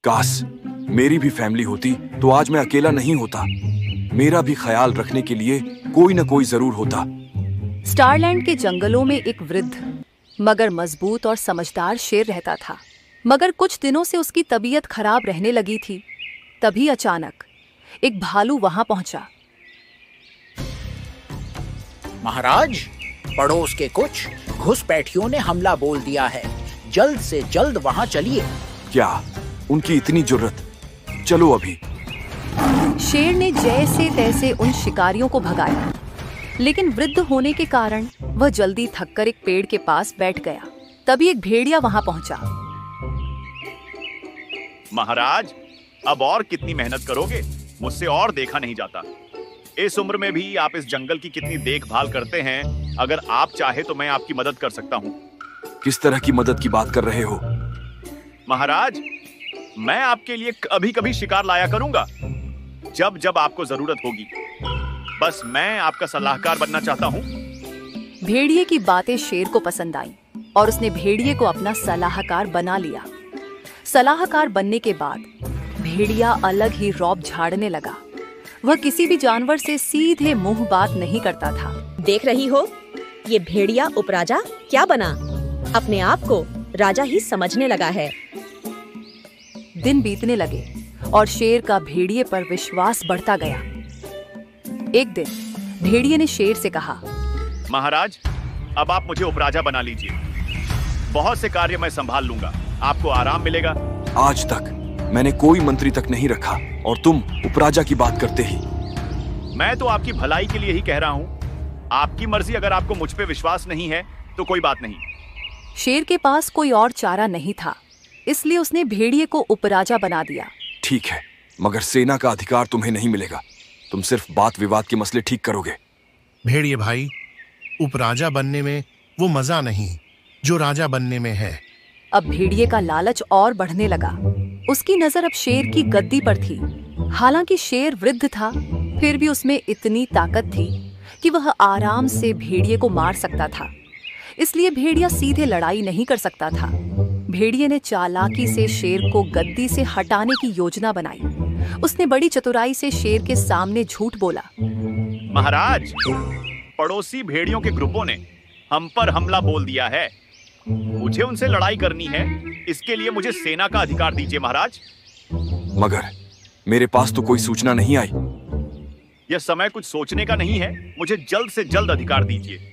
काश मेरी भी फैमिली होती तो आज मैं अकेला नहीं होता। मेरा भी ख्याल रखने के लिए कोई न कोई जरूर होता। स्टारलैंड के जंगलों में एक वृद्ध मगर मजबूत और समझदार शेर रहता था। मगर कुछ दिनों से उसकी तबीयत खराब रहने लगी थी। तभी अचानक एक भालू वहां पहुंचा। महाराज, पड़ोस के कुछ घुसपैठियों ने हमला बोल दिया है। जल्द से जल्द वहां चलिए। क्या उनकी इतनी जुर्रत? चलो अभी। शेर ने जैसे तैसे उन शिकारियों को भगाया, लेकिन वृद्ध होने के कारण वह जल्दी थककर एक पेड़ के पास बैठ गया। तभी एक भेड़िया वहां पहुंचा। महाराज, अब और कितनी मेहनत करोगे? मुझसे और देखा नहीं जाता। इस उम्र में भी आप इस जंगल की कितनी देखभाल करते हैं। अगर आप चाहे तो मैं आपकी मदद कर सकता हूँ। किस तरह की मदद की बात कर रहे हो? महाराज, मैं आपके लिए कभी कभी शिकार लाया करूंगा, जब जब आपको जरूरत होगी। बस मैं आपका सलाहकार बनना चाहता हूँ। भेड़िए की बातें शेर को पसंद आई और उसने भेड़िए को अपना सलाहकार बना लिया। सलाहकार बनने के बाद भेड़िया अलग ही रौब झाड़ने लगा। वह किसी भी जानवर से सीधे मुंह बात नहीं करता था। देख रही हो, ये भेड़िया उपराजा क्या बना? अपने आप को राजा ही समझने लगा है। दिन बीतने लगे और शेर का भेड़िए पर विश्वास बढ़ता गया। एक दिन भेड़िए ने शेर से कहा, महाराज, अब आप मुझे उपराजा बना लीजिए। बहुत से कार्य मैं संभाल लूंगा, आपको आराम मिलेगा। आज तक मैंने कोई मंत्री तक नहीं रखा और तुम उपराजा की बात करते ही। मैं तो आपकी भलाई के लिए ही कह रहा हूँ। आपकी मर्जी। अगर आपको मुझ पे विश्वास नहीं है तो कोई बात नहीं। शेर के पास कोई और चारा नहीं था, इसलिए उसने भेड़िए को उपराजा बना दिया। ठीक है, मगर सेना का अधिकार तुम्हें नहीं मिलेगा। तुम सिर्फ बात विवाद के मसले ठीक करोगे। भेड़िए भाई, उपराजा बनने में वो मजा नहीं जो राजा बनने में है। अब भेड़िए का लालच और बढ़ने लगा। उसकी नजर अब शेर की गद्दी पर थी। हालांकि शेर वृद्ध था, फिर भी उसमें इतनी ताकत थी कि वह आराम से भेड़िए को मार सकता था। इसलिए भेड़िया सीधे लड़ाई नहीं कर सकता था। भेड़िए ने चालाकी से शेर को गद्दी से हटाने की योजना बनाई। उसने बड़ी चतुराई से शेर के सामने झूठ बोला। महाराज, पड़ोसी भेड़ियों के ग्रुपों ने हम पर हमला बोल दिया है। मुझे उनसे लड़ाई करनी है, इसके लिए मुझे सेना का अधिकार दीजिए महाराज। मगर मेरे पास तो कोई सूचना नहीं आई। यह समय कुछ सोचने का नहीं है, मुझे जल्द से जल्द अधिकार दीजिए।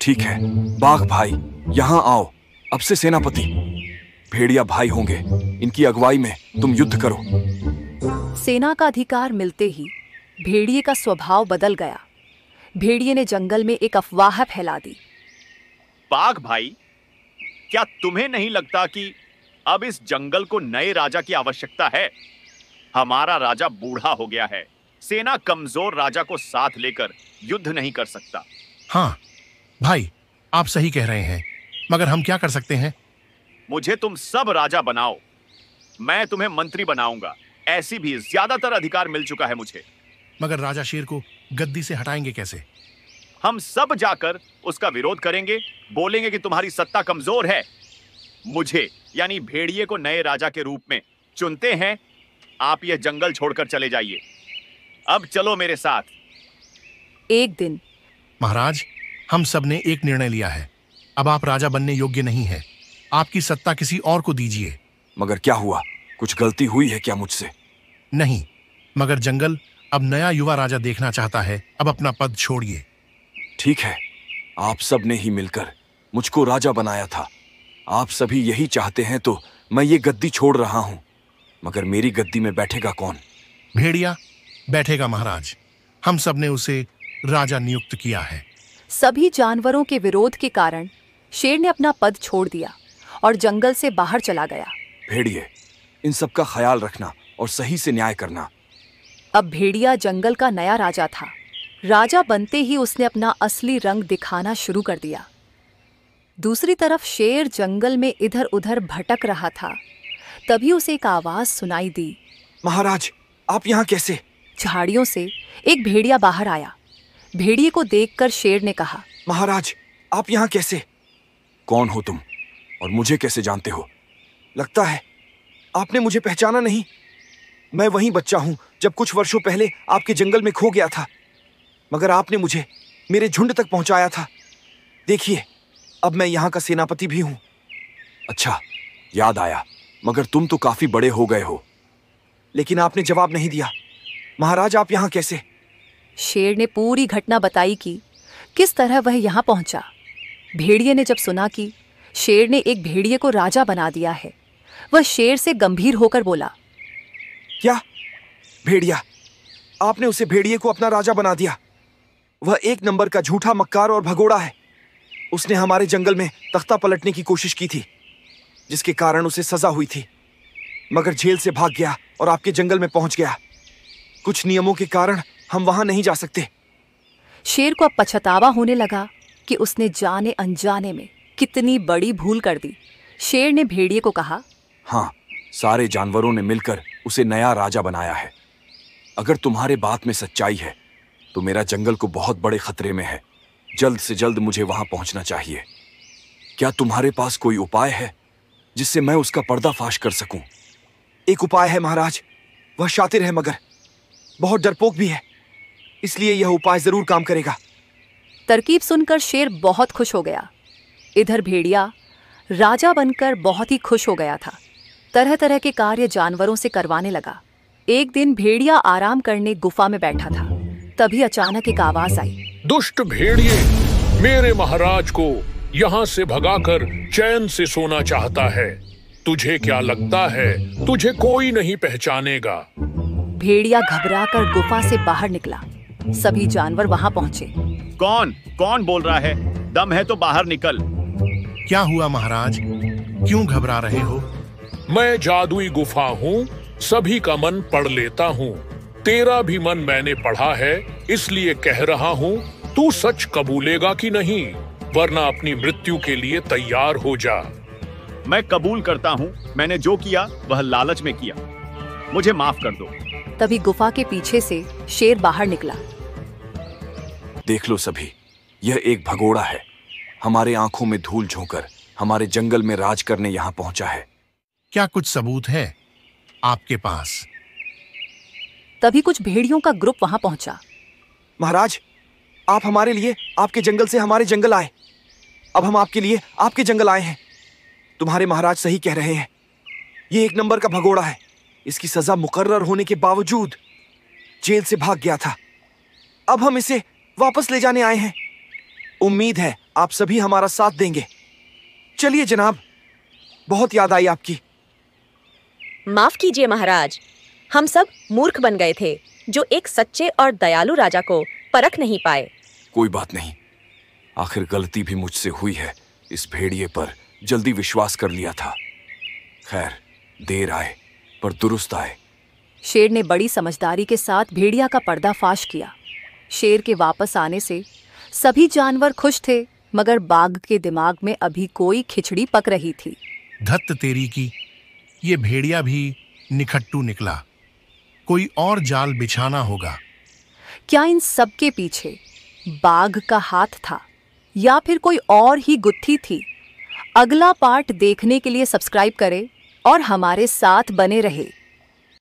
ठीक है, बाघ भाई, यहाँ आओ। अब से सेनापति भेड़िया भाई होंगे। इनकी अगुवाई में तुम युद्ध करो। सेना का अधिकार मिलते ही भेड़िए का स्वभाव बदल गया। भेड़िए ने जंगल में एक अफवाह फैला दी। बाघ भाई, क्या तुम्हें नहीं लगता कि अब इस जंगल को नए राजा की आवश्यकता है? हमारा राजा बूढ़ा हो गया है। सेना कमजोर राजा को साथ लेकर युद्ध नहीं कर सकता। हाँ भाई, आप सही कह रहे हैं, मगर हम क्या कर सकते हैं? मुझे तुम सब राजा बनाओ, मैं तुम्हें मंत्री बनाऊंगा। ऐसी भी ज्यादातर अधिकार मिल चुका है मुझे। मगर राजा शेर को गद्दी से हटाएंगे कैसे? हम सब जाकर उसका विरोध करेंगे, बोलेंगे कि तुम्हारी सत्ता कमजोर है। मुझे यानी भेड़िए को नए राजा के रूप में चुनते हैं। आप यह जंगल छोड़कर चले जाइए। अब चलो मेरे साथ। एक दिन महाराज, हम सब ने एक निर्णय लिया है। अब आप राजा बनने योग्य नहीं है। आपकी सत्ता किसी और को दीजिए। मगर क्या हुआ? कुछ गलती हुई है क्या मुझसे? नहीं, मगर जंगल अब नया युवा राजा देखना चाहता है। अब अपना पद छोड़िए। ठीक है, आप सब ने ही मिलकर मुझको राजा बनाया था। आप सभी यही चाहते हैं तो मैं ये गद्दी छोड़ रहा हूं। मगर मेरी गद्दी में बैठेगा कौन? भेड़िया बैठेगा महाराज। हम सब ने उसे राजा नियुक्त किया है। सभी जानवरों के विरोध के कारण शेर ने अपना पद छोड़ दिया और जंगल से बाहर चला गया। भेड़िए, इन सब का ख्याल रखना और सही से न्याय करना। अब भेड़िया जंगल का नया राजा था। राजा बनते ही उसने अपना असली रंग दिखाना शुरू कर दिया। दूसरी तरफ शेर जंगल में इधर उधर भटक रहा था। तभी उसे एक आवाज सुनाई दी। महाराज, आप यहाँ कैसे? झाड़ियों से एक भेड़िया बाहर आया। भेड़िए को देखकर शेर ने कहा, महाराज, आप यहाँ कैसे? कौन हो तुम और मुझे कैसे जानते हो? लगता है आपने मुझे पहचाना नहीं? मैं वही बच्चा हूं जब कुछ वर्षों पहले आपके जंगल में खो गया था, मगर आपने मुझे मेरे झुंड तक पहुंचाया था। देखिए, अब मैं यहाँ का सेनापति भी हूं। अच्छा, याद आया, मगर तुम तो काफी बड़े हो गए हो। लेकिन आपने जवाब नहीं दिया। महाराज, आप यहाँ कैसे? शेर ने पूरी घटना बताई कि किस तरह वह यहाँ पहुंचा। भेड़िए ने जब सुना कि शेर ने एक भेड़िए को राजा बना दिया है, वह शेर से गंभीर होकर बोला, क्या? भेड़िया? आपने उसे भेड़िए को अपना राजा बना दिया? वह एक नंबर का झूठा मक्कार और भगोड़ा है। उसने हमारे जंगल में तख्ता पलटने की कोशिश की थी, जिसके कारण उसे सजा हुई थी, मगर जेल से भाग गया और आपके जंगल में पहुंच गया। कुछ नियमों के कारण हम वहां नहीं जा सकते। शेर को अब पछतावा होने लगा कि उसने जाने अनजाने में कितनी बड़ी भूल कर दी। शेर ने भेड़िए को कहा, हाँ, सारे जानवरों ने मिलकर उसे नया राजा बनाया है। अगर तुम्हारे बात में सच्चाई है तो मेरा जंगल को बहुत बड़े खतरे में है। जल्द से जल्द मुझे वहां पहुंचना चाहिए। क्या तुम्हारे पास कोई उपाय है जिससे मैं उसका पर्दाफाश कर सकूं? एक उपाय है महाराज। वह शातिर है मगर बहुत डरपोक भी है, इसलिए यह उपाय जरूर काम करेगा। तरकीब सुनकर शेर बहुत खुश हो गया। इधर भेड़िया राजा बनकर बहुत ही खुश हो गया था। तरह तरह के कार्य जानवरों से करवाने लगा। एक दिन भेड़िया आराम करने गुफा में बैठा था, तभी अचानक एक आवाज आई, दुष्ट भेड़िए, मेरे महाराज को यहाँ से भगाकर चैन से सोना चाहता है। तुझे क्या लगता है तुझे कोई नहीं पहचानेगा? भेड़िया घबराकर गुफा से बाहर निकला। सभी जानवर वहां पहुंचे। कौन कौन बोल रहा है? दम है तो बाहर निकल। क्या हुआ महाराज, क्यों घबरा रहे हो? मैं जादुई गुफा हूँ, सभी का मन पढ़ लेता हूँ। तेरा भी मन मैंने पढ़ा है, इसलिए कह रहा हूँ, तू सच कबूलेगा कि नहीं, वरना अपनी मृत्यु के लिए तैयार हो जा। मैं कबूल करता हूँ, मैंने जो किया वह लालच में किया, मुझे माफ कर दो। तभी गुफा के पीछे से शेर बाहर निकला। देख लो सभी, यह एक भगोड़ा है। हमारे आंखों में धूल झोंकर हमारे जंगल में राज करने यहाँ पहुंचा है। क्या कुछ सबूत है आपके पास? तभी कुछ भेड़ियों का ग्रुप वहां पहुंचा। महाराज, आप हमारे लिए आपके जंगल से हमारे जंगल आए। अब हम आपके लिए आपके जंगल आए हैं। तुम्हारे महाराज सही कह रहे हैं, ये एक नंबर का भगोड़ा है। इसकी सजा मुकर्रर होने के बावजूद जेल से भाग गया था। अब हम इसे वापस ले जाने आए हैं। उम्मीद है आप सभी हमारा साथ देंगे। चलिए जनाब, बहुत याद आई आपकी। माफ कीजिए महाराज, हम सब मूर्ख बन गए थे जो एक सच्चे और दयालु राजा को परख नहीं पाए। कोई बात नहीं, आखिर गलती भी मुझसे हुई है। इस भेड़िए पर जल्दी विश्वास कर लिया था। खैर, देर आए पर दुरुस्त आए। शेर ने बड़ी समझदारी के साथ भेड़िया का पर्दाफाश किया। शेर के वापस आने से सभी जानवर खुश थे, मगर बाघ के दिमाग में अभी कोई खिचड़ी पक रही थी। धत्त तेरी की, ये भेड़िया भी निखट्टू निकला। कोई और जाल बिछाना होगा। क्या इन सब के पीछे बाघ का हाथ था या फिर कोई और ही गुत्थी थी? अगला पार्ट देखने के लिए सब्सक्राइब करें और हमारे साथ बने रहे।